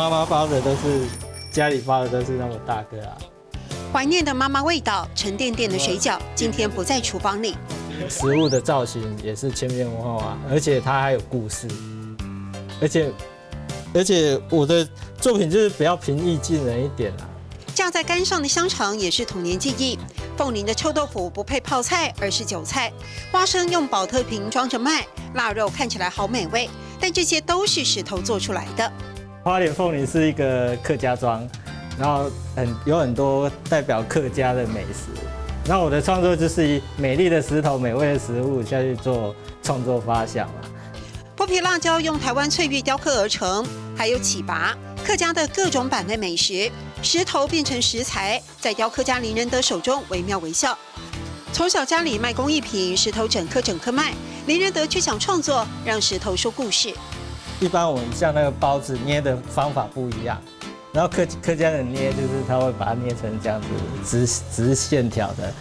妈妈包的都是家里包的都是那么大个啊。怀念的妈妈味道，沉甸甸的水饺今天不在厨房里。食物的造型也是千变万化，而且它还有故事，而且我的作品就是比较平易近人一点啊。架在杆上的香肠也是童年记忆。凤林的臭豆腐不配泡菜，而是韭菜。花生用保特瓶装着卖，腊肉看起来好美味，但这些都是石头做出来的。花莲凤林是一个客家庄，然后有很多代表客家的美食。然后我的创作就是以美丽的石头、美味的食物下去做创作发想嘛。剥皮辣椒用台湾翠玉雕刻而成，还有起拔，客家的各种版味美食。石头变成食材，在雕刻家林仁德手中惟妙惟肖。从小家里卖工艺品，石头整颗卖，林仁德却想创作，让石头说故事。一般我们像那个包子捏的方法不一样，然后客家人捏就是他会把它捏成这样子直线条的。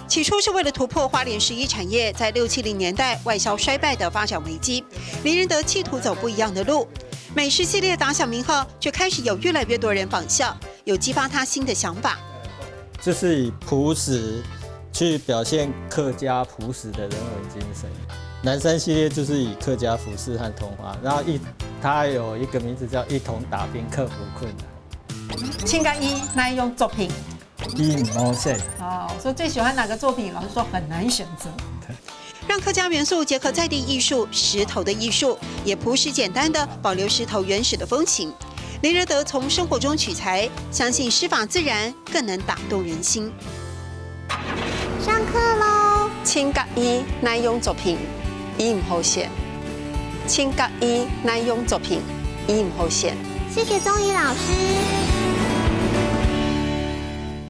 起初是为了突破花莲11产业在6、70年代外销衰败的发展危机，林仁德企图走不一样的路。美食系列打响名号，却开始有越来越多人仿效，有激发他新的想法。就是以朴实去表现客家朴实的人文精神。南山系列就是以客家服饰和童话，然后它有一个名字叫一同打拼克服困难。请甲伊哪一种作品？一毛线。我说最喜欢哪个作品？老师说很难选择。让客家元素结合在地艺术，石头的艺术，也朴实简单的保留石头原始的风情。林仁德从生活中取材，相信师法自然更能打动人心。上课喽！请甲伊哪一种作品？伊唔好写。请甲伊哪一种作品？伊唔好写。谢谢宗仪老师。